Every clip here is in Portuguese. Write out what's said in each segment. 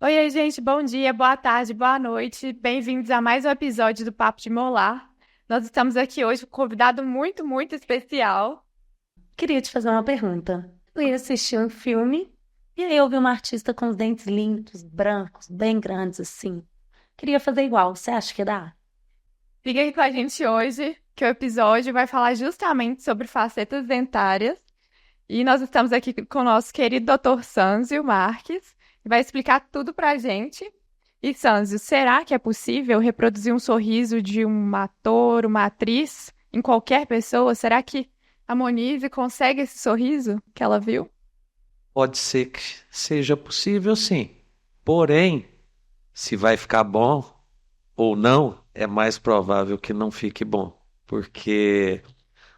Oi, gente, bom dia, boa tarde, boa noite. Bem-vindos a mais um episódio do Papo de Molar. Nós estamos aqui hoje com um convidado muito especial. Queria te fazer uma pergunta. Eu ia assistir um filme e aí eu vi uma artista com os dentes limpos, brancos, bem grandes assim. Queria fazer igual. Você acha que dá? Fica aqui com a gente hoje, que o episódio vai falar justamente sobre facetas dentárias. E nós estamos aqui com o nosso querido Dr. Sânzio Marques, que vai explicar tudo pra gente. E, Sânzio, será que é possível reproduzir um sorriso de um ator, uma atriz, em qualquer pessoa? Será que a Monize consegue esse sorriso que ela viu? Pode ser que seja possível, sim. Porém, se vai ficar bom ou não, é mais provável que não fique bom, porque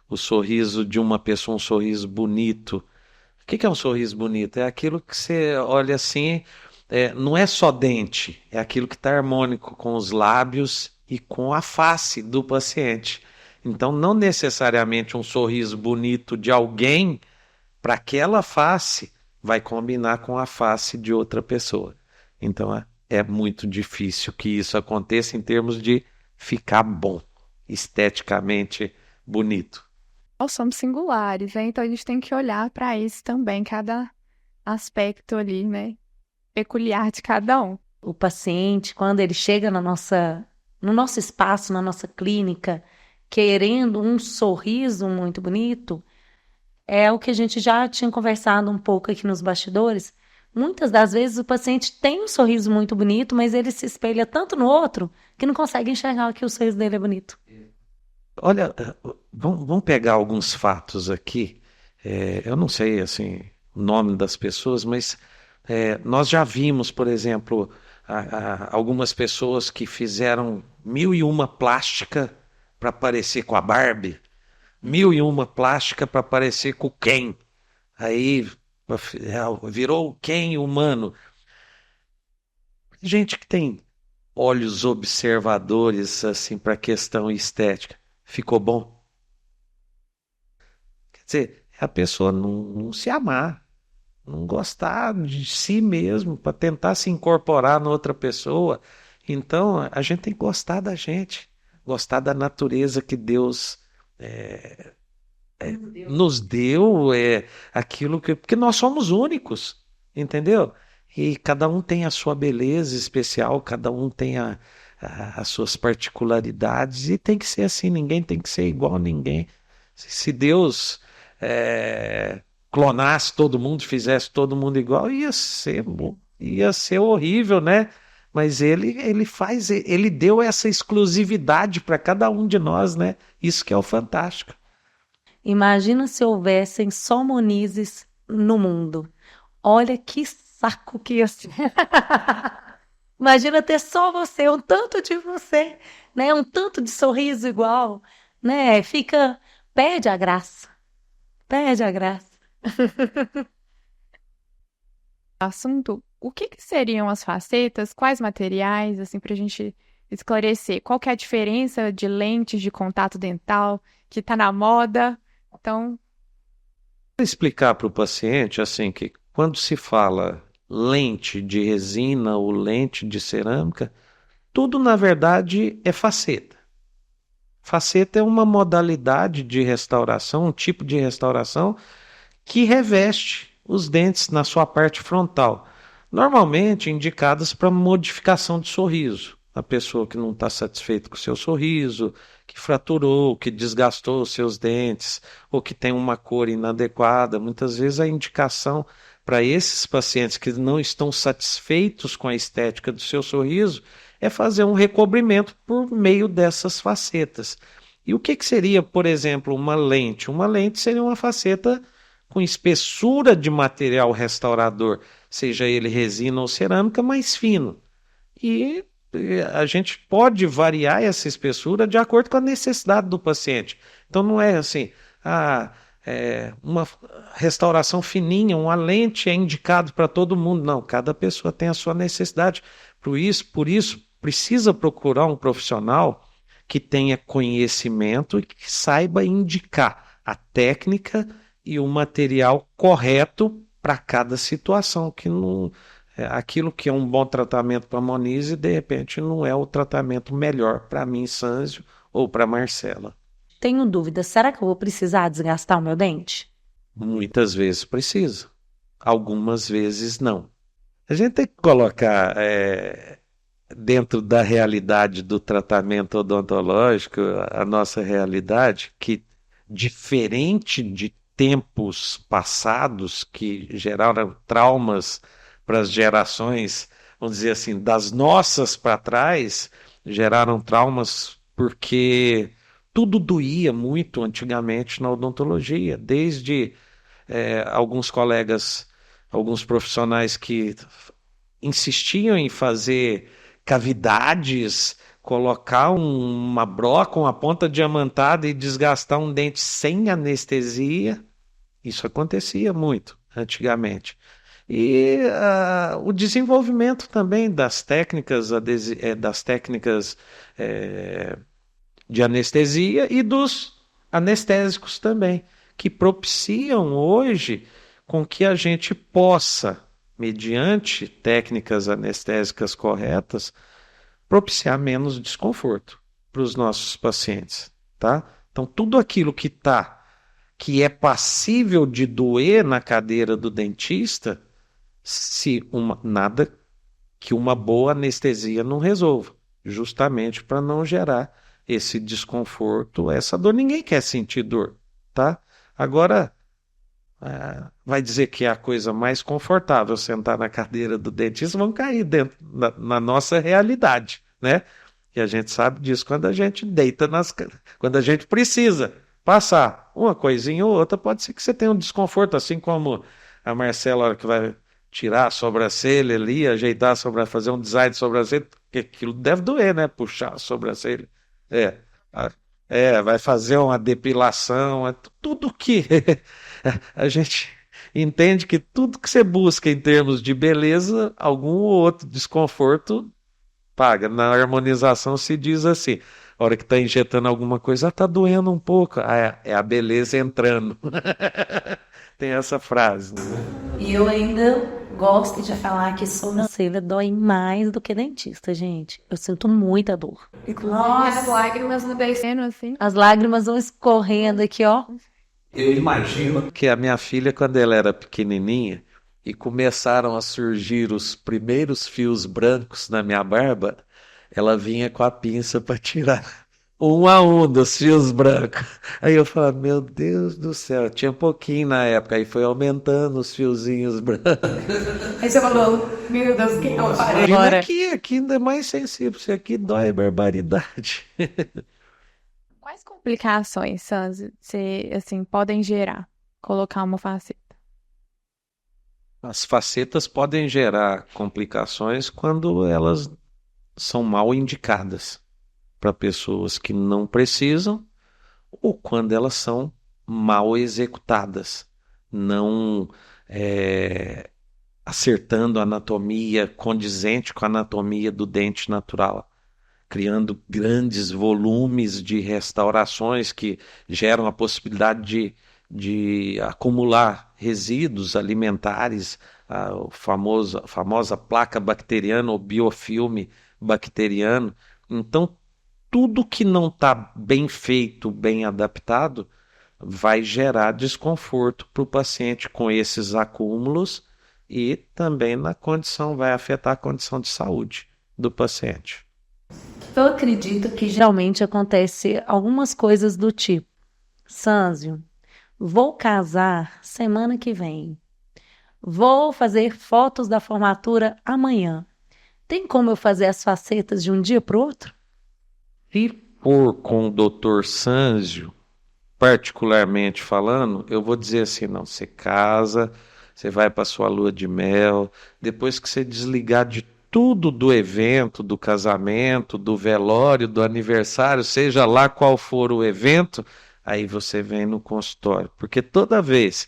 o sorriso de uma pessoa, um sorriso bonito. O que é um sorriso bonito? É aquilo que você olha assim, não é só dente, é aquilo que está harmônico com os lábios e com a face do paciente. Então, não necessariamente um sorriso bonito de alguém para aquela face vai combinar com a face de outra pessoa. Então é muito difícil que isso aconteça em termos de ficar bom, esteticamente bonito. Nós somos singulares, né? Então a gente tem que olhar para isso também, cada aspecto ali, né? Peculiar de cada um. O paciente, quando ele chega no nosso espaço, na nossa clínica, querendo um sorriso muito bonito, é o que a gente já tinha conversado um pouco aqui nos bastidores. Muitas das vezes o paciente tem um sorriso muito bonito, mas ele se espelha tanto no outro que não consegue enxergar que o sorriso dele é bonito. Olha, vamos pegar alguns fatos aqui. Eu não sei assim o nome das pessoas, mas nós já vimos, por exemplo, algumas pessoas que fizeram mil e uma plástica para parecer com a Barbie, mil e uma plástica para parecer com o Ken. Aí virou o Ken humano. Gente que tem olhos observadores assim para a questão estética. Ficou bom? Quer dizer, é a pessoa não se amar, não gostar de si mesmo para tentar se incorporar na outra pessoa. Então, a gente tem que gostar da gente, gostar da natureza que Deus nos deu, aquilo que. Porque nós somos únicos, entendeu? E cada um tem a sua beleza especial, cada um tem as suas particularidades, e tem que ser assim, ninguém tem que ser igual a ninguém. Se Deus é, clonasse todo mundo, fizesse todo mundo igual, ia ser horrível, né? Mas ele deu essa exclusividade para cada um de nós, né? Isso que é o fantástico. Imagina se houvessem só Monizes no mundo. Olha que saco que ia ser. Imagina ter só você, um tanto de você, né? Um tanto de sorriso igual, né? Perde a graça, perde a graça. Assunto, o que que seriam as facetas? Quais materiais, assim, para a gente esclarecer? Qual que é a diferença de lentes de contato dental que está na moda? Então, Explicar para o paciente assim que quando se fala lente de resina ou lente de cerâmica, tudo na verdade é faceta. Faceta é uma modalidade de restauração, um tipo de restauração que reveste os dentes na sua parte frontal, normalmente indicadas para modificação de sorriso. A pessoa que não está satisfeita com o seu sorriso, que fraturou, que desgastou os seus dentes, ou que tem uma cor inadequada, muitas vezes a indicação para esses pacientes que não estão satisfeitos com a estética do seu sorriso é fazer um recobrimento por meio dessas facetas. E o que, que seria, por exemplo, uma lente? Uma lente seria uma faceta com espessura de material restaurador, seja ele resina ou cerâmica, mais fino. E a gente pode variar essa espessura de acordo com a necessidade do paciente. Então não é assim, uma restauração fininha, uma lente é indicado para todo mundo. Não, cada pessoa tem a sua necessidade. Por isso precisa procurar um profissional que tenha conhecimento e que saiba indicar a técnica e o material correto para cada situação, que não aquilo que é um bom tratamento para Monize, de repente não é o tratamento melhor para mim, Sânzio, ou para Marcela. Tenho dúvida, será que eu vou precisar desgastar o meu dente? Muitas vezes precisa, algumas vezes não. A gente tem que colocar dentro da realidade do tratamento odontológico, a nossa realidade, que diferente de tempos passados que geraram traumas para as gerações, vamos dizer assim, das nossas para trás, geraram traumas porque tudo doía muito antigamente na odontologia, desde alguns colegas, alguns profissionais que insistiam em fazer cavidades, colocar uma broca, uma ponta diamantada e desgastar um dente sem anestesia. Isso acontecia muito antigamente. E o desenvolvimento também das técnicas de anestesia e dos anestésicos também, que propiciam hoje com que a gente possa, mediante técnicas anestésicas corretas, propiciar menos desconforto para os nossos pacientes, tá? Então, tudo aquilo que é passível de doer na cadeira do dentista, nada que uma boa anestesia não resolva, justamente para não gerar esse desconforto, essa dor. Ninguém quer sentir dor, tá? Agora, vai dizer que é a coisa mais confortável sentar na cadeira do dentista, vão cair dentro na nossa realidade, né? E a gente sabe disso quando a gente deita quando a gente precisa passar uma coisinha ou outra, pode ser que você tenha um desconforto, assim como a Marcela, a hora que vai tirar a sobrancelha ali, ajeitar a sobrancelha, fazer um design de sobrancelha, porque aquilo deve doer, né? Puxar a sobrancelha. É, a- vai fazer uma depilação, tudo que a gente entende que tudo que você busca em termos de beleza, algum ou outro desconforto paga. Na harmonização se diz assim, a hora que está injetando alguma coisa, está doendo um pouco. É a beleza entrando. Tem essa frase, né? E eu ainda gosto de falar que sobrancelha dói mais do que dentista, gente. Eu sinto muita dor. As lágrimas no descendo, assim. As lágrimas vão escorrendo aqui, ó. Eu imagino que a minha filha, quando ela era pequenininha e começaram a surgir os primeiros fios brancos na minha barba, ela vinha com a pinça para tirar um a um dos fios brancos. Aí eu falava, meu Deus do céu, tinha pouquinho na época, aí foi aumentando os fiozinhos brancos. Aí você falou, meu Deus, que eu parei. Agora- Aqui ainda é mais sensível, isso aqui dói barbaridade. Quais complicações, Sanzi, você, assim, podem gerar colocar uma faceta? As facetas podem gerar complicações quando elas são mal indicadas para pessoas que não precisam ou quando elas são mal executadas, não acertando a anatomia condizente com a anatomia do dente natural, criando grandes volumes de restaurações que geram a possibilidade de acumular resíduos alimentares, a famosa placa bacteriana ou biofilme bacteriano. Então, tudo que não está bem feito, bem adaptado, vai gerar desconforto para o paciente com esses acúmulos e também vai afetar a condição de saúde do paciente. Eu acredito que geralmente acontece algumas coisas do tipo: Sânzio, vou casar semana que vem. Vou fazer fotos da formatura amanhã. Tem como eu fazer as facetas de um dia para o outro? Se for com o Dr. Sânzio, particularmente falando, eu vou dizer assim, não, você casa, você vai para sua lua de mel, depois que você desligar de tudo do evento, do casamento, do velório, do aniversário, seja lá qual for o evento, aí você vem no consultório, porque toda vez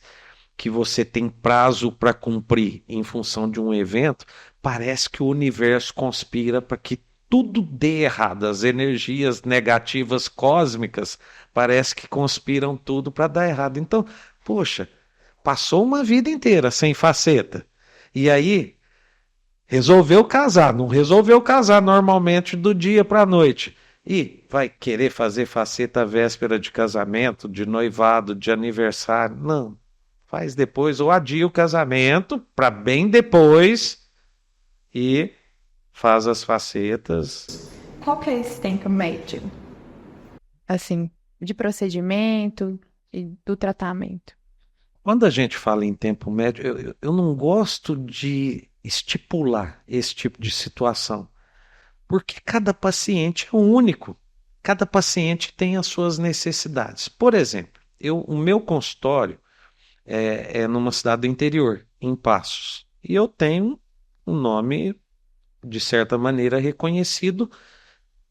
que você tem prazo para cumprir em função de um evento, parece que o universo conspira para que tudo dê errado. As energias negativas cósmicas parece que conspiram tudo para dar errado. Então, poxa, passou uma vida inteira sem faceta. E aí Resolveu casar, não resolveu casar normalmente do dia para a noite. E vai querer fazer faceta véspera de casamento, de noivado, de aniversário. Não. Faz depois ou adia o casamento para bem depois e faz as facetas. Qual que é esse tempo médio? Assim, de procedimento e do tratamento. Quando a gente fala em tempo médio, eu não gosto de estipular esse tipo de situação, porque cada paciente é único, cada paciente tem as suas necessidades. Por exemplo, o meu consultório é numa cidade do interior, em Passos, e eu tenho um nome, de certa maneira, reconhecido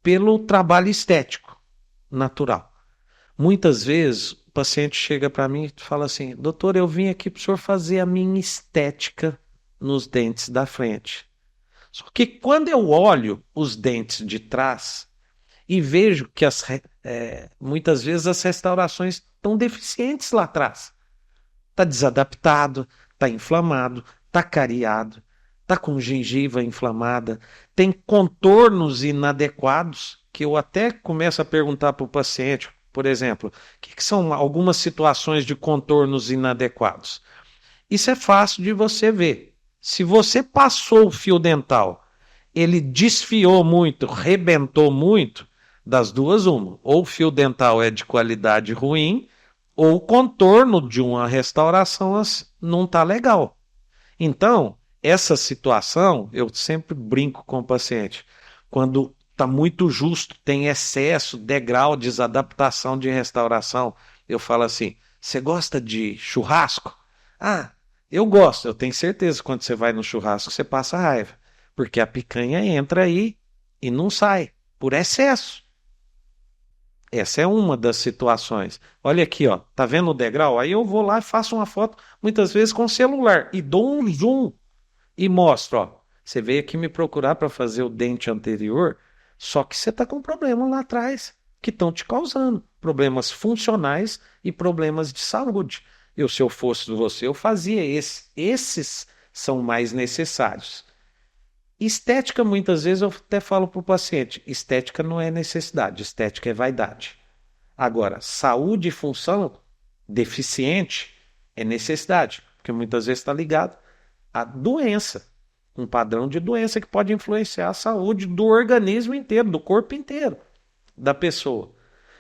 pelo trabalho estético natural. Muitas vezes o paciente chega para mim e fala assim: doutor, eu vim aqui para o senhor fazer a minha estética nos dentes da frente. Só que quando eu olho os dentes de trás e vejo que muitas vezes as restaurações estão deficientes lá atrás. Está desadaptado, está inflamado, está cariado, está com gengiva inflamada, tem contornos inadequados, que eu até começo a perguntar para o paciente, por exemplo, o que são algumas situações de contornos inadequados? Isso é fácil de você ver. Se você passou o fio dental, ele desfiou muito, rebentou muito, das duas uma. Ou o fio dental é de qualidade ruim, ou o contorno de uma restauração não está legal. Então, essa situação, eu sempre brinco com o paciente. Quando está muito justo, tem excesso, degrau, desadaptação de restauração, eu falo assim: você gosta de churrasco? Ah, eu gosto. Eu tenho certeza que quando você vai no churrasco, você passa raiva. Porque a picanha entra aí e não sai, por excesso. Essa é uma das situações. Olha aqui, ó, tá vendo o degrau? Aí eu vou lá e faço uma foto, muitas vezes com o celular, e dou um zoom e mostro, ó. Você veio aqui me procurar para fazer o dente anterior, só que você está com problema lá atrás, que estão te causando problemas funcionais e problemas de saúde. Eu, se eu fosse você, eu fazia esse. Esses são mais necessários. Estética, muitas vezes, eu até falo para o paciente: estética não é necessidade, estética é vaidade. Agora, saúde e função deficiente é necessidade, porque muitas vezes está ligado à doença, um padrão de doença que pode influenciar a saúde do organismo inteiro, do corpo inteiro da pessoa.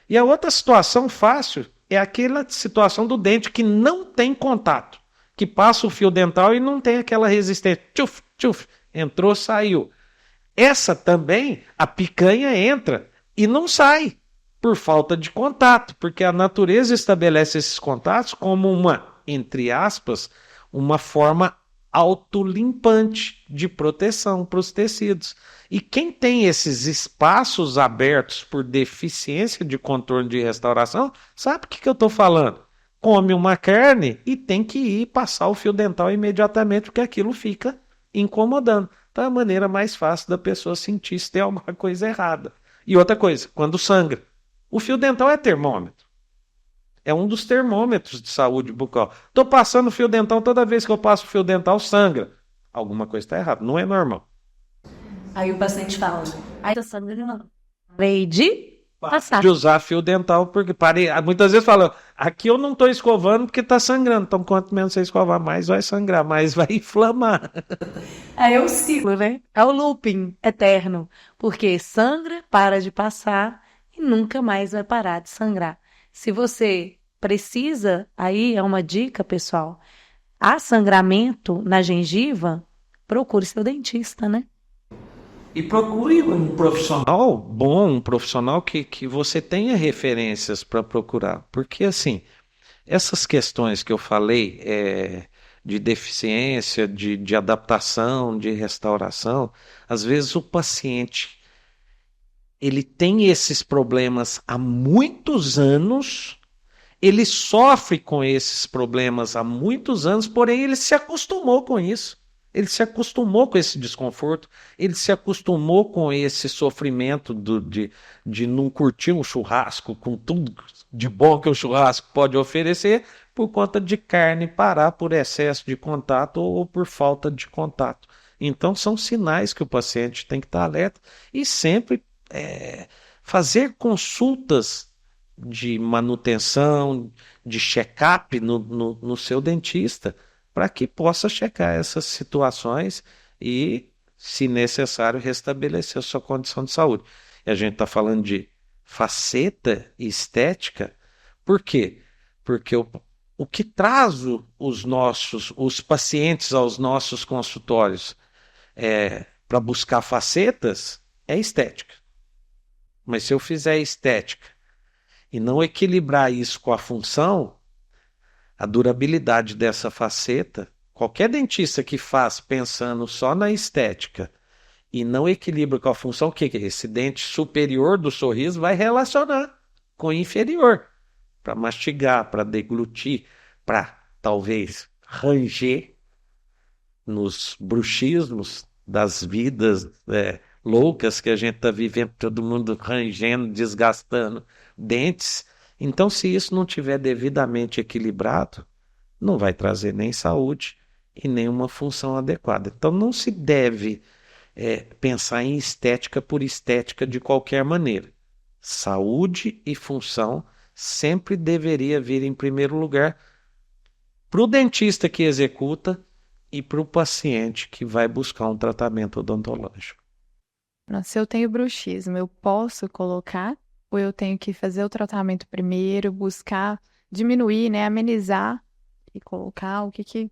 E a outra situação fácil é aquela situação do dente que não tem contato, que passa o fio dental e não tem aquela resistência. Tchuf, tchuf, entrou, saiu. Essa também, a picanha entra e não sai por falta de contato, porque a natureza estabelece esses contatos como uma, entre aspas, uma forma autolimpante de proteção para os tecidos. E quem tem esses espaços abertos por deficiência de contorno de restauração, sabe o que eu estou falando? Come uma carne e tem que ir passar o fio dental imediatamente, porque aquilo fica incomodando. Então é a maneira mais fácil da pessoa sentir se tem alguma coisa errada. E outra coisa, quando sangra. O fio dental é termômetro. É um dos termômetros de saúde bucal. Estou passando fio dental, toda vez que eu passo fio dental, sangra. Alguma coisa está errada, não é normal. Aí o paciente fala: aí tá sangrando. Parei de passar. De usar fio dental, porque parei. Muitas vezes falam: aqui eu não estou escovando porque está sangrando. Então, quanto menos você escovar, mais vai sangrar, mais vai inflamar. É o ciclo, né? É o looping eterno. Porque sangra, para de passar e nunca mais vai parar de sangrar. Se você precisa, aí é uma dica, pessoal: há sangramento na gengiva, procure seu dentista, né? E procure um profissional bom, um profissional que você tenha referências para procurar. Porque, assim, essas questões que eu falei, de deficiência, de adaptação, de restauração, às vezes o paciente ele tem esses problemas há muitos anos, ele sofre com esses problemas há muitos anos, porém ele se acostumou com isso. Ele se acostumou com esse desconforto, ele se acostumou com esse sofrimento de não curtir um churrasco com tudo de bom que o churrasco pode oferecer, por conta de carne parar por excesso de contato ou por falta de contato. Então, são sinais que o paciente tem que estar alerta e sempre fazer consultas de manutenção, de check-up no seu dentista, para que possa checar essas situações e, se necessário, restabelecer a sua condição de saúde. E a gente está falando de faceta e estética, por quê? Porque o que traz os pacientes aos nossos consultórios para buscar facetas é estética. Mas se eu fizer estética e não equilibrar isso com a função, a durabilidade dessa faceta, qualquer dentista que faz pensando só na estética e não equilibra com a função, o que é? Esse dente superior do sorriso vai relacionar com o inferior, para mastigar, para deglutir, para talvez ranger nos bruxismos das vidas loucas que a gente está vivendo, todo mundo rangendo, desgastando dentes. Então, se isso não tiver devidamente equilibrado, não vai trazer nem saúde e nem uma função adequada. Então, não se deve pensar em estética por estética de qualquer maneira. Saúde e função sempre deveria vir em primeiro lugar para o dentista que executa e para o paciente que vai buscar um tratamento odontológico. Se eu tenho bruxismo, eu posso colocar ou eu tenho que fazer o tratamento primeiro, buscar diminuir, né, amenizar e colocar o que...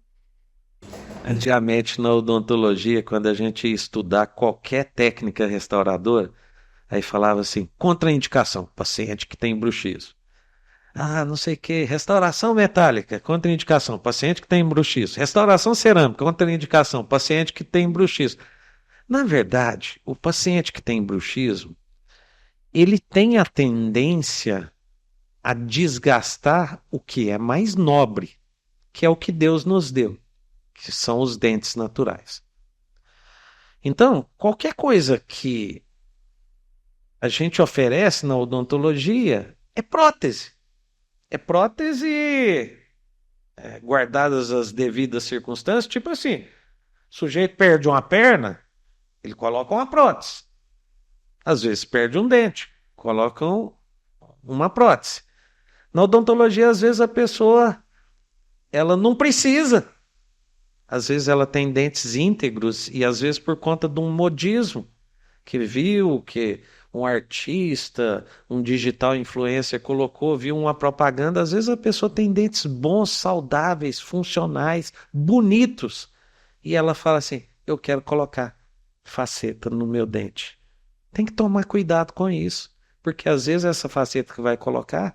Antigamente, na odontologia, quando a gente ia estudar qualquer técnica restauradora, aí falava assim, contraindicação, paciente que tem bruxismo. Não sei o que, restauração metálica, contraindicação, paciente que tem bruxismo. Restauração cerâmica, contraindicação, paciente que tem bruxismo. Na verdade, o paciente que tem bruxismo, ele tem a tendência a desgastar o que é mais nobre, que é o que Deus nos deu, que são os dentes naturais. Então, qualquer coisa que a gente oferece na odontologia é prótese. É prótese guardadas as devidas circunstâncias, tipo assim, o sujeito perde uma perna, ele coloca uma prótese. Às vezes perde um dente, colocam uma prótese. Na odontologia, às vezes a pessoa ela não precisa. Às vezes ela tem dentes íntegros e às vezes por conta de um modismo que viu que um artista, um digital influencer colocou, viu uma propaganda, às vezes a pessoa tem dentes bons, saudáveis, funcionais, bonitos, e ela fala assim, eu quero colocar faceta no meu dente. Tem que tomar cuidado com isso, porque às vezes essa faceta que vai colocar,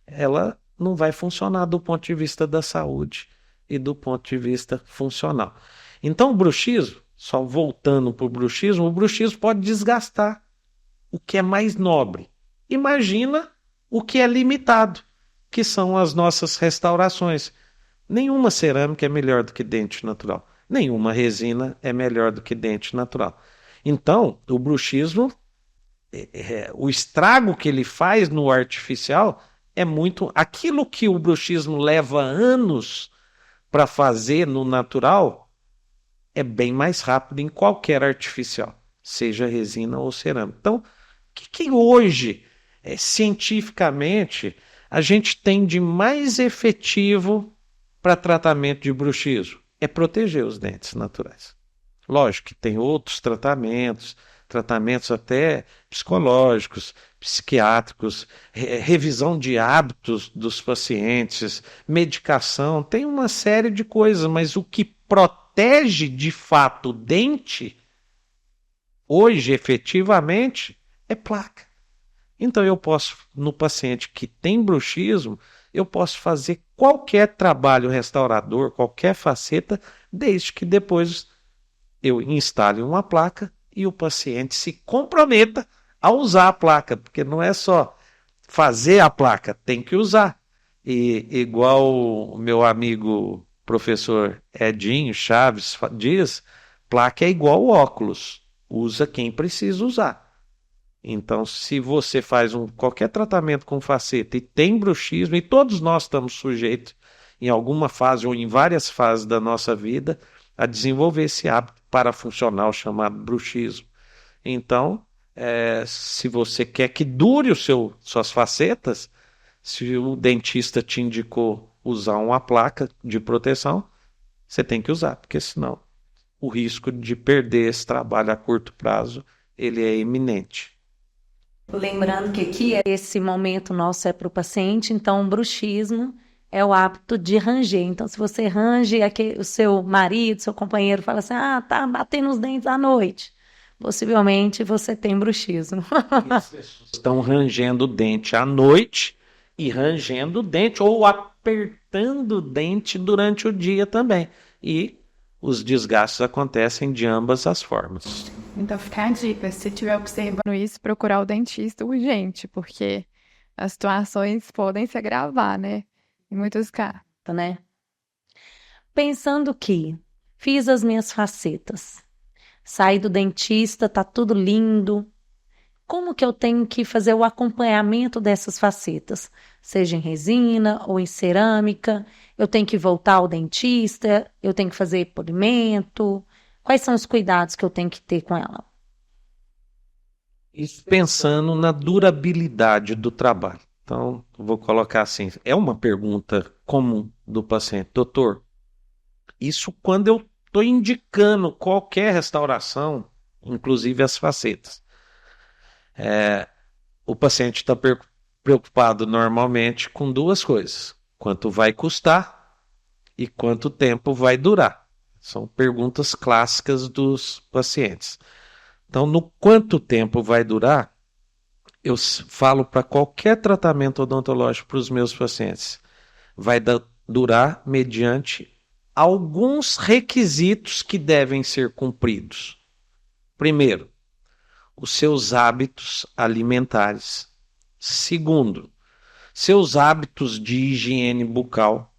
ela não vai funcionar do ponto de vista da saúde e do ponto de vista funcional. Então o bruxismo, só voltando para o bruxismo pode desgastar o que é mais nobre. Imagina o que é limitado, que são as nossas restaurações. Nenhuma cerâmica é melhor do que dente natural. Nenhuma resina é melhor do que dente natural. Então, o bruxismo, o estrago que ele faz no artificial é muito... Aquilo que o bruxismo leva anos para fazer no natural é bem mais rápido em qualquer artificial, seja resina ou cerâmica. Então, o que hoje, cientificamente, a gente tem de mais efetivo para tratamento de bruxismo? É proteger os dentes naturais. Lógico que tem outros tratamentos até psicológicos, psiquiátricos, revisão de hábitos dos pacientes, medicação, tem uma série de coisas, mas o que protege de fato o dente, hoje efetivamente, é placa. Então eu posso, no paciente que tem bruxismo, eu posso fazer qualquer trabalho restaurador, qualquer faceta, desde que depois eu instale uma placa e o paciente se comprometa a usar a placa, porque não é só fazer a placa, tem que usar. E igual o meu amigo professor Edinho Chaves diz, placa é igual óculos, usa quem precisa usar. Então, se você faz qualquer tratamento com faceta e tem bruxismo, e todos nós estamos sujeitos em alguma fase ou em várias fases da nossa vida a desenvolver esse hábito parafuncional chamado bruxismo. Então, se você quer que dure suas facetas, se o dentista te indicou usar uma placa de proteção, você tem que usar, porque senão o risco de perder esse trabalho a curto prazo, ele é iminente. Lembrando que aqui esse momento nosso é para o paciente, então o bruxismo é o hábito de ranger. Então, se você range, o seu marido, seu companheiro fala assim, tá batendo os dentes à noite, possivelmente você tem bruxismo. As pessoas estão rangendo o dente à noite e rangendo o dente ou apertando o dente durante o dia também. E os desgastes acontecem de ambas as formas. Então, fica a dica, se estiver observando isso, procurar o dentista urgente, porque as situações podem se agravar, né? Em muitos casos. Né? Pensando que fiz as minhas facetas, saí do dentista, tá tudo lindo. Como que eu tenho que fazer o acompanhamento dessas facetas? Seja em resina ou em cerâmica, eu tenho que voltar ao dentista, eu tenho que fazer polimento. Quais são os cuidados que eu tenho que ter com ela? Isso pensando na durabilidade do trabalho. Então, vou colocar assim, é uma pergunta comum do paciente. Doutor, isso quando eu estou indicando qualquer restauração, inclusive as facetas. O paciente está preocupado normalmente com duas coisas: quanto vai custar e quanto tempo vai durar. São perguntas clássicas dos pacientes. Então, no quanto tempo vai durar, eu falo para qualquer tratamento odontológico para os meus pacientes. Vai durar mediante alguns requisitos que devem ser cumpridos. Primeiro, os seus hábitos alimentares. Segundo, seus hábitos de higiene bucal.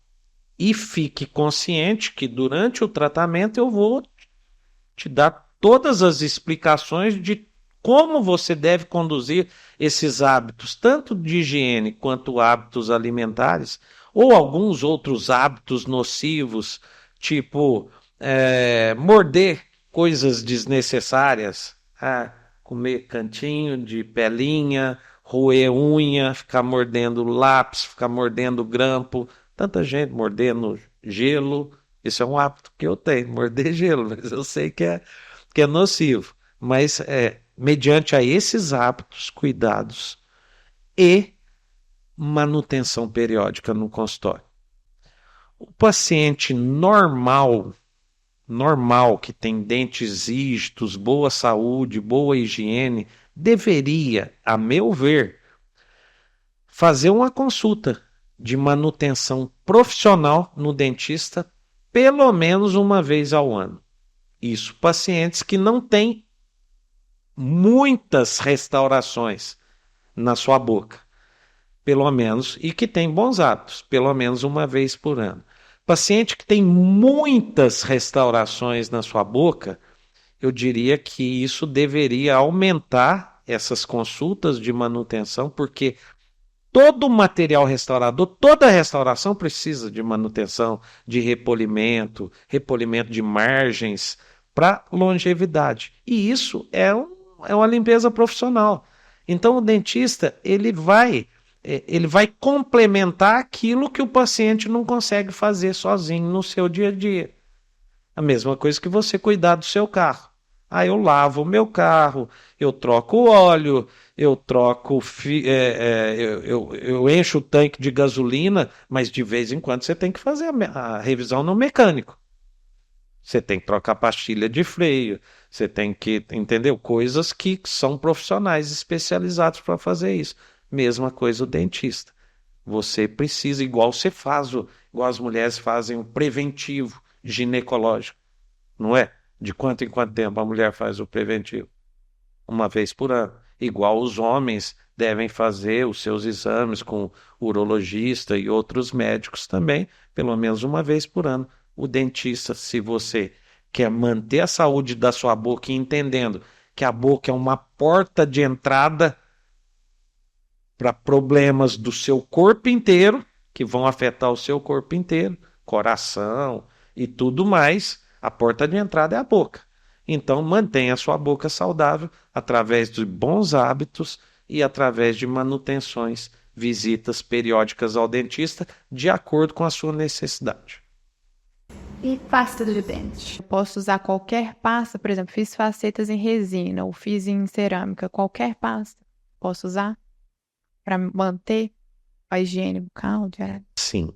E fique consciente que durante o tratamento eu vou te dar todas as explicações de como você deve conduzir esses hábitos, tanto de higiene quanto hábitos alimentares, ou alguns outros hábitos nocivos, tipo morder coisas desnecessárias, comer cantinho de pelinha, roer unha, ficar mordendo lápis, ficar mordendo grampo, tanta gente mordendo gelo. Isso é um hábito que eu tenho, morder gelo, mas eu sei que é nocivo. Mas mediante a esses hábitos, cuidados e manutenção periódica no consultório. O paciente normal, que tem dentes rígidos, boa saúde, boa higiene, deveria, a meu ver, fazer uma consulta de manutenção profissional no dentista pelo menos uma vez ao ano. Isso, pacientes que não têm muitas restaurações na sua boca, pelo menos, e que tem bons hábitos, pelo menos uma vez por ano. Paciente que tem muitas restaurações na sua boca, eu diria que isso deveria aumentar essas consultas de manutenção, porque todo material restaurador, toda restauração precisa de manutenção, de repolimento de margens para longevidade. E isso é uma limpeza profissional. Então o dentista ele vai complementar aquilo que o paciente não consegue fazer sozinho no seu dia a dia. A mesma coisa que você cuidar do seu carro. Eu lavo o meu carro, eu troco o óleo, eu troco, eu encho o tanque de gasolina, mas de vez em quando você tem que fazer a revisão no mecânico. Você tem que trocar pastilha de freio, você tem que, entendeu? Coisas que são profissionais especializados para fazer isso. Mesma coisa o dentista. Você precisa, igual as mulheres fazem o preventivo ginecológico, não é? De quanto em quanto tempo a mulher faz o preventivo? Uma vez por ano. Igual os homens devem fazer os seus exames com urologista e outros médicos também, pelo menos uma vez por ano. O dentista, se você quer manter a saúde da sua boca e entendendo que a boca é uma porta de entrada para problemas do seu corpo inteiro, que vão afetar o seu corpo inteiro, coração e tudo mais, A porta de entrada é a boca. Então, mantenha a sua boca saudável através de bons hábitos e através de manutenções, visitas periódicas ao dentista, de acordo com a sua necessidade. E pasta de dente? Eu posso usar qualquer pasta, por exemplo, fiz facetas em resina ou fiz em cerâmica, qualquer pasta posso usar para manter a higiene bucal diária? Sim,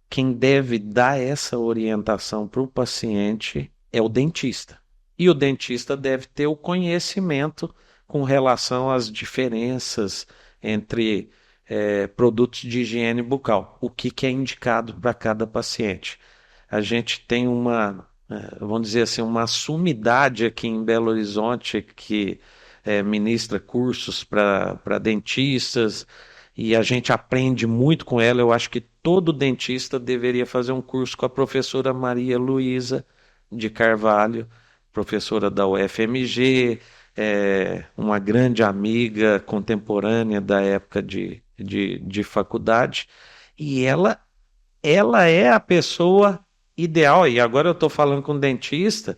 quem deve dar essa orientação para o paciente é o dentista. E o dentista deve ter o conhecimento com relação às diferenças entre produtos de higiene bucal, o que é indicado para cada paciente. A gente tem vamos dizer assim, uma sumidade aqui em Belo Horizonte que ministra cursos para dentistas e a gente aprende muito com ela. Eu acho que todo dentista deveria fazer um curso com a professora Maria Luísa de Carvalho, professora da UFMG, uma grande amiga contemporânea da época de faculdade, e ela é a pessoa ideal. E agora eu estou falando com o dentista,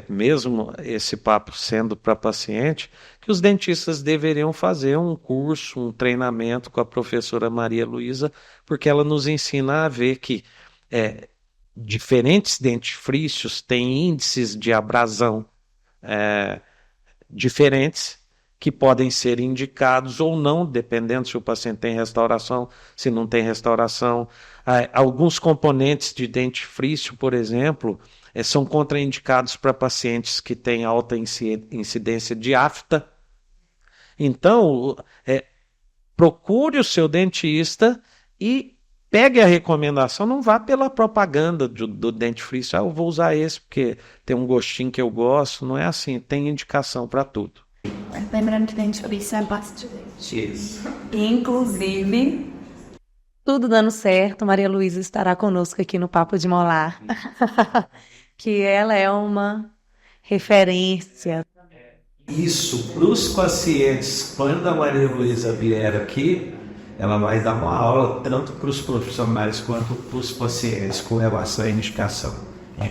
mesmo esse papo sendo para paciente, que os dentistas deveriam fazer um curso, um treinamento com a professora Maria Luísa, porque ela nos ensina a ver que diferentes dentifrícios têm índices de abrasão diferentes, que podem ser indicados ou não, dependendo se o paciente tem restauração, se não tem restauração. Alguns componentes de dentifrício, por exemplo, são contraindicados para pacientes que têm alta incidência de afta. Então, procure o seu dentista e pegue a recomendação, não vá pela propaganda do dentifrício. Eu vou usar esse porque tem um gostinho que eu gosto. Não é assim, tem indicação para tudo. Lembrando que dente isso é pasta de dente. Isso. Inclusive, tudo dando certo, Maria Luísa estará conosco aqui no Papo de Molar, que ela é uma referência. Isso, para os pacientes, quando a Maria Luísa vier aqui, ela vai dar uma aula tanto para os profissionais quanto para os pacientes com relação à indicação.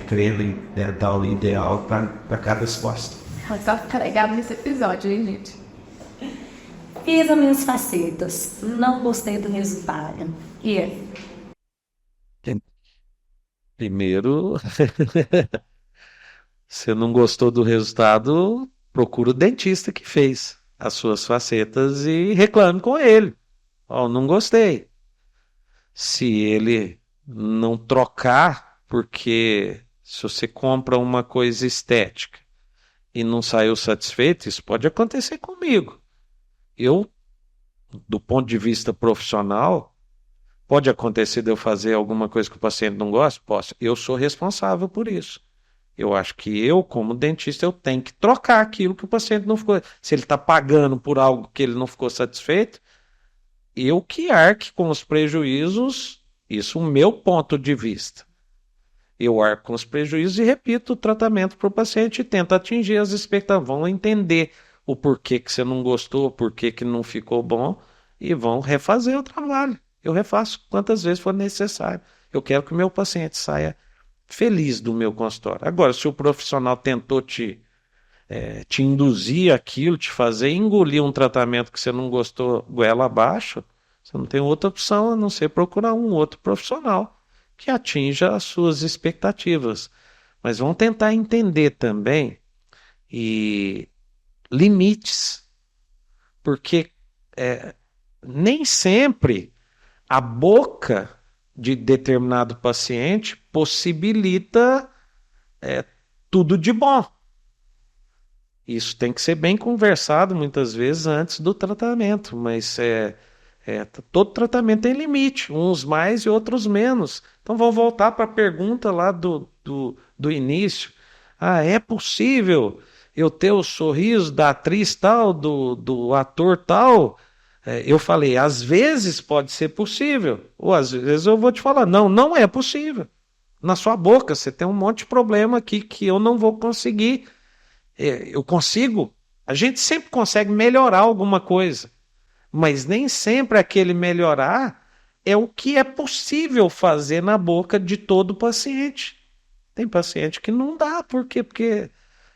Creme dental ideal para cada resposta. Mas só ficar ligado nesse episódio, hein, gente? Fiz as minhas facetas, não gostei do resultado. E aí? Primeiro, se não gostou do resultado, procura o dentista que fez as suas facetas e reclame com ele. Não gostei. Se ele não trocar, porque se você compra uma coisa estética e não saiu satisfeito, isso pode acontecer comigo. Eu, do ponto de vista profissional, pode acontecer de eu fazer alguma coisa que o paciente não gosta? Posso. Eu sou responsável por isso. Eu acho que eu, como dentista, eu tenho que trocar aquilo que o paciente não ficou. Se ele está pagando por algo que ele não ficou satisfeito, eu que arque com os prejuízos, isso é o meu ponto de vista. Eu arco com os prejuízos e repito o tratamento para o paciente e tento atingir as expectativas. Vão entender o porquê que você não gostou, o porquê que não ficou bom e vão refazer o trabalho. Eu refaço quantas vezes for necessário. Eu quero que o meu paciente saia feliz do meu consultório. Agora, se o profissional tentou te induzir aquilo, te fazer engolir um tratamento que você não gostou goela abaixo, você não tem outra opção a não ser procurar um outro profissional que atinja as suas expectativas. Mas vamos tentar entender também limites, porque nem sempre a boca de determinado paciente possibilita tudo de bom. Isso tem que ser bem conversado muitas vezes antes do tratamento, mas todo tratamento tem limite, uns mais e outros menos. Então vou voltar para a pergunta lá do início. É possível eu ter o sorriso da atriz tal, do ator tal? Eu falei, às vezes pode ser possível, ou às vezes eu vou te falar, não é possível. Na sua boca você tem um monte de problema aqui que eu não vou conseguir. Eu consigo, a gente sempre consegue melhorar alguma coisa, mas nem sempre aquele melhorar é o que é possível fazer na boca de todo paciente. Tem paciente que não dá, por quê? Porque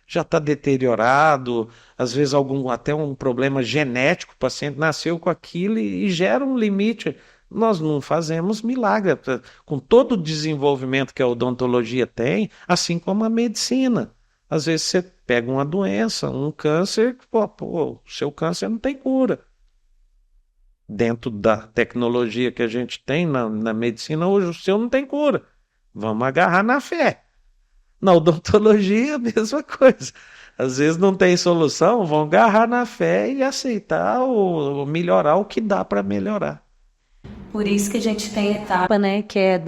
já está deteriorado, às vezes até um problema genético, o paciente nasceu com aquilo e gera um limite. Nós não fazemos milagre, com todo o desenvolvimento que a odontologia tem, assim como a medicina. Às vezes você pega uma doença, um câncer, o seu câncer não tem cura. Dentro da tecnologia que a gente tem na medicina, hoje o seu não tem cura. Vamos agarrar na fé. Na odontologia, a mesma coisa. Às vezes não tem solução, vão agarrar na fé e aceitar ou melhorar o que dá para melhorar. Por isso que a gente tem a etapa, né, que é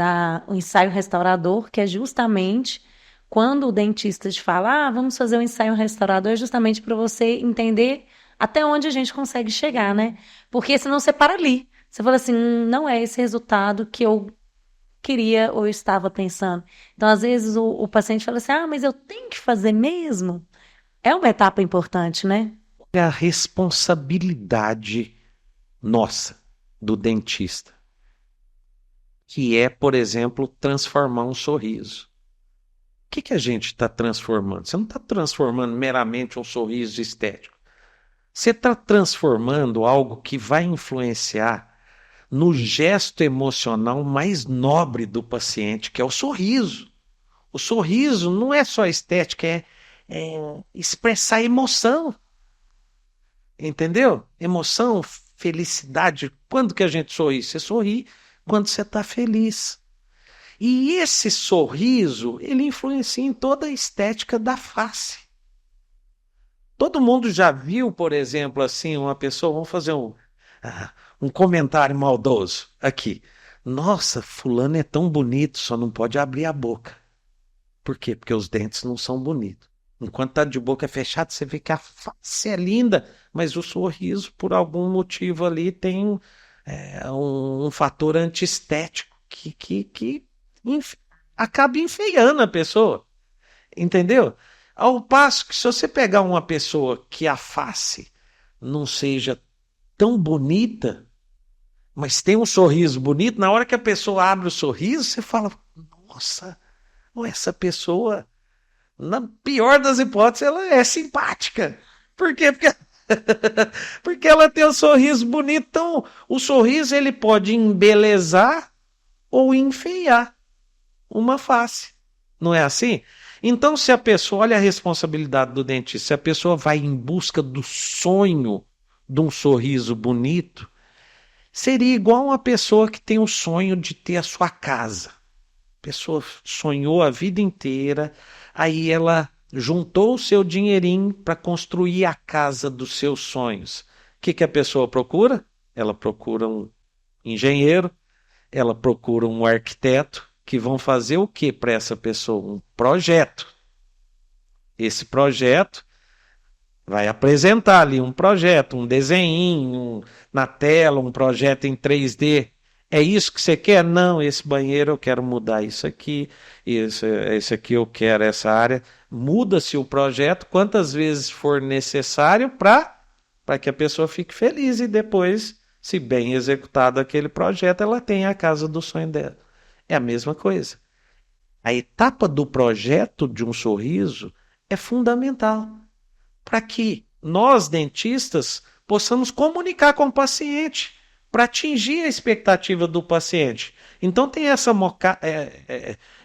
o ensaio restaurador, que é justamente quando o dentista te fala, vamos fazer um ensaio restaurador, é justamente para você entender até onde a gente consegue chegar, né? Porque senão você para ali. Você fala assim, não é esse resultado que eu queria ou eu estava pensando. Então, às vezes, o paciente fala assim, mas eu tenho que fazer mesmo? É uma etapa importante, né? É a responsabilidade nossa, do dentista, que é, por exemplo, transformar um sorriso. O que a gente está transformando? Você não está transformando meramente um sorriso estético. Você está transformando algo que vai influenciar no gesto emocional mais nobre do paciente, que é o sorriso. O sorriso não é só estética, é expressar emoção. Entendeu? Emoção, felicidade. Quando que a gente sorri? Você sorri quando você está feliz. E esse sorriso, ele influencia em toda a estética da face. Todo mundo já viu, por exemplo, assim, uma pessoa, vamos fazer um comentário maldoso aqui. Nossa, fulano é tão bonito, só não pode abrir a boca. Por quê? Porque os dentes não são bonitos. Enquanto está de boca fechada, você vê que a face é linda, mas o sorriso, por algum motivo ali, tem um fator antiestético que acaba enfeiando a pessoa. Entendeu? Ao passo que se você pegar uma pessoa que a face não seja tão bonita, mas tem um sorriso bonito, na hora que a pessoa abre o sorriso, você fala, nossa, essa pessoa, na pior das hipóteses, ela é simpática. Por quê? Porque ela tem um sorriso bonito. Então, o sorriso ele pode embelezar ou enfeiar uma face. Não é assim? Então, se a pessoa, olha a responsabilidade do dentista, se a pessoa vai em busca do sonho de um sorriso bonito, seria igual uma pessoa que tem o sonho de ter a sua casa. A pessoa sonhou a vida inteira, aí ela juntou o seu dinheirinho para construir a casa dos seus sonhos. O que a pessoa procura? Ela procura um engenheiro, ela procura um arquiteto, que vão fazer o que para essa pessoa? Um projeto. Esse projeto vai apresentar ali um projeto, um desenho na tela, um projeto em 3D. É isso que você quer? Não, esse banheiro eu quero mudar isso aqui, esse aqui eu quero essa área. Muda-se o projeto quantas vezes for necessário para que a pessoa fique feliz e depois, se bem executado aquele projeto, ela tenha a casa do sonho dela. É a mesma coisa. A etapa do projeto de um sorriso é fundamental para que nós, dentistas, possamos comunicar com o paciente para atingir a expectativa do paciente. Então tem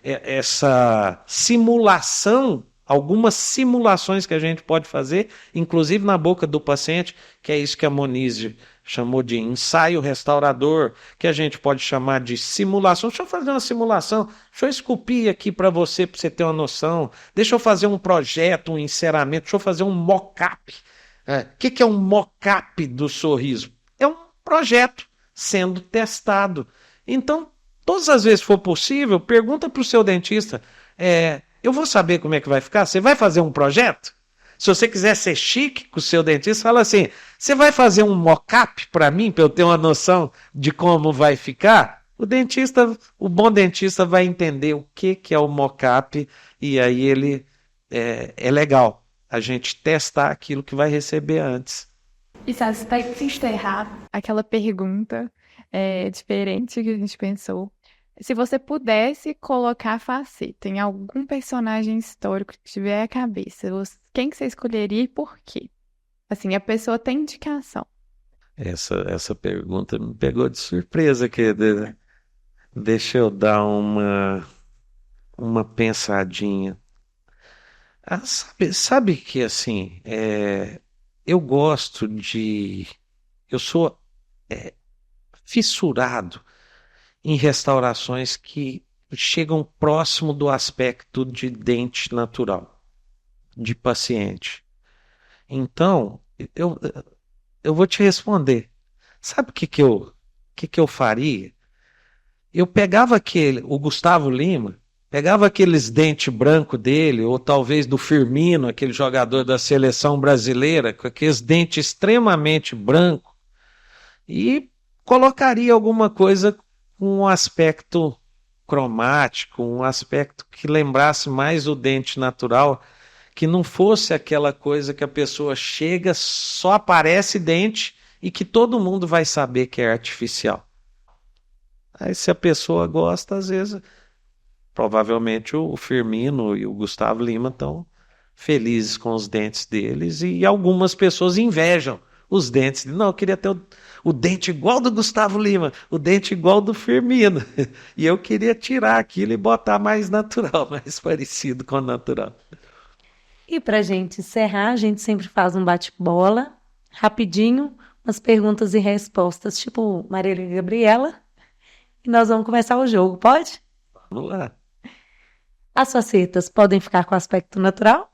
essa simulação, algumas simulações que a gente pode fazer, inclusive na boca do paciente, que é isso que a Monize chamou de ensaio restaurador, que a gente pode chamar de simulação. Deixa eu fazer uma simulação, deixa eu esculpir aqui para você ter uma noção, deixa eu fazer um projeto, um enceramento, deixa eu fazer um mock-up. O que é um mock-up do sorriso? É um projeto sendo testado. Então, todas as vezes que for possível, pergunta para o seu dentista, eu vou saber como é que vai ficar? Você vai fazer um projeto? Se você quiser ser chique com o seu dentista, fala assim, você vai fazer um mock-up para mim, para eu ter uma noção de como vai ficar? O bom dentista vai entender o que é o mock-up e aí ele é legal a gente testar aquilo que vai receber antes. Isso aspecto errado. Aquela pergunta diferente que a gente pensou. Se você pudesse colocar a faceta em algum personagem histórico que tiver à cabeça, quem que você escolheria e por quê? Assim, a pessoa tem indicação. Essa pergunta me pegou de surpresa, querida. Deixa eu dar uma pensadinha. Sabe que assim, eu gosto de. Eu sou fissurado em restaurações que chegam próximo do aspecto de dente natural, de paciente. Então, eu, eu vou te responder. Sabe o que que eu faria? Eu pegava o Gustavo Lima, pegava aqueles dentes brancos dele, ou talvez do Firmino, aquele jogador da seleção brasileira, com aqueles dentes extremamente brancos, e colocaria alguma coisa com um aspecto cromático, um aspecto que lembrasse mais o dente natural, que não fosse aquela coisa que a pessoa chega, só aparece dente e que todo mundo vai saber que é artificial. Aí, se a pessoa gosta, às vezes, provavelmente o Firmino e o Gustavo Lima estão felizes com os dentes deles e algumas pessoas invejam os dentes. Não, eu queria ter o dente igual do Gustavo Lima, o dente igual do Firmino. E eu queria tirar aquilo e botar mais natural, mais parecido com o natural. E para gente encerrar, a gente sempre faz um bate-bola, rapidinho, umas perguntas e respostas, tipo Marília e Gabriela, e nós vamos começar o jogo, pode? Vamos lá. As facetas podem ficar com aspecto natural?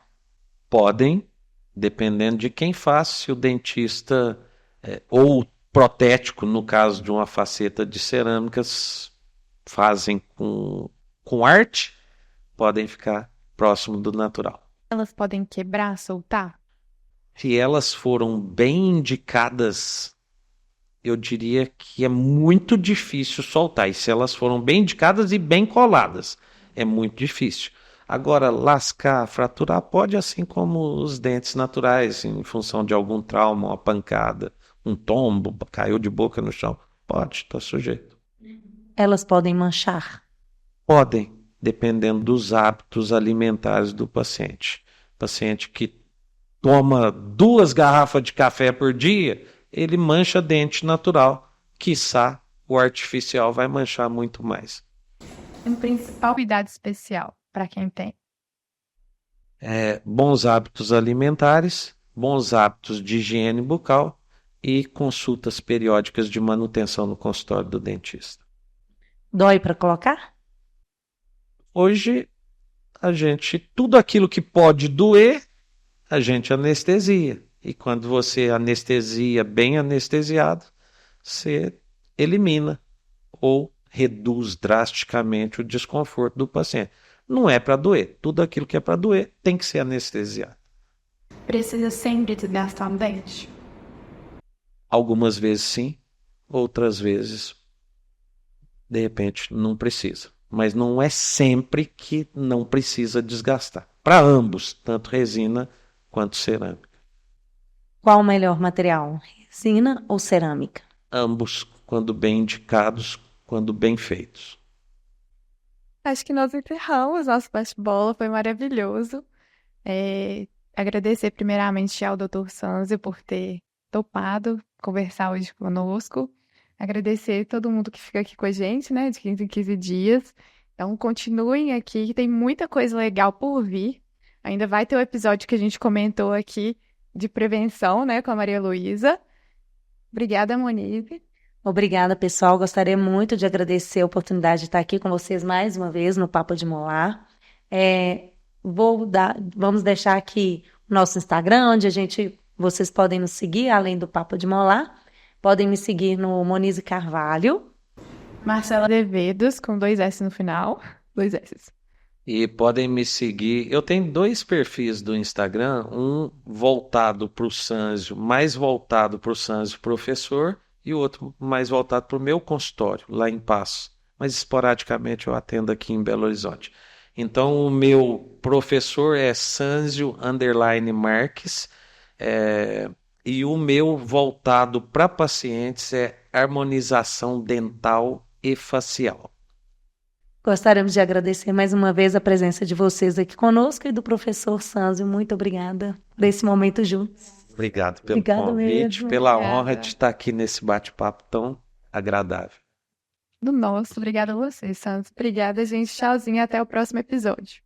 Podem, dependendo de quem faz, se o dentista ou protético, no caso de uma faceta de cerâmicas, fazem com arte, podem ficar próximo do natural. Elas podem quebrar, soltar? Se elas foram bem indicadas, eu diria que é muito difícil soltar. E se elas foram bem indicadas e bem coladas, é muito difícil. Agora, lascar, fraturar, pode, assim como os dentes naturais, em função de algum trauma, uma pancada, um tombo, caiu de boca no chão. Pode, está sujeito. Elas podem manchar. Podem, dependendo dos hábitos alimentares do paciente. Paciente que toma 2 garrafas de café por dia, ele mancha dente natural. Quiçá o artificial vai manchar muito mais. Um principal cuidado especial para quem tem. Bons hábitos alimentares, bons hábitos de higiene bucal e consultas periódicas de manutenção no consultório do dentista. Dói para colocar? Hoje, tudo aquilo que pode doer, a gente anestesia. E quando você anestesia bem anestesiado, você elimina ou reduz drasticamente o desconforto do paciente. Não é para doer. Tudo aquilo que é para doer tem que ser anestesiado. Precisa sempre desgastar um dente? Algumas vezes sim, outras vezes, de repente, não precisa. Mas não é sempre que não precisa desgastar. Para ambos, tanto resina quanto cerâmica. Qual o melhor material? Resina ou cerâmica? Ambos, quando bem indicados, quando bem feitos. Acho que nós encerramos nosso bate-bola, foi maravilhoso. Agradecer primeiramente ao Dr. Sanzio por ter topado conversar hoje conosco. Agradecer todo mundo que fica aqui com a gente, né, de 15 em 15 dias. Então, continuem aqui, que tem muita coisa legal por vir. Ainda vai ter o episódio que a gente comentou aqui de prevenção, né, com a Maria Luísa. Obrigada, Monique. Obrigada, pessoal. Gostaria muito de agradecer a oportunidade de estar aqui com vocês mais uma vez no Papo de Molar. Vamos deixar aqui o nosso Instagram, onde vocês podem nos seguir, além do Papo de Molar. Podem me seguir no Monize Carvalho. Marcela Azevedos, com 2 S no final. 2 S. E podem me seguir. Eu tenho 2 perfis do Instagram, um voltado para o Sanzio, mais voltado para o Sanzio professor, e o outro mais voltado para o meu consultório, lá em Paços. Mas esporadicamente eu atendo aqui em Belo Horizonte. Então o meu professor é Sanzio_Marques, e o meu voltado para pacientes é harmonização dental e facial. Gostaríamos de agradecer mais uma vez a presença de vocês aqui conosco e do professor Sânzio. Muito obrigada por esse momento juntos. Obrigado pelo Obrigada convite, mesmo. pela Obrigada. honra de estar aqui nesse bate-papo tão agradável. Do nosso. Obrigada a você, Santos. Obrigada, gente. Tchauzinho. Até o próximo episódio.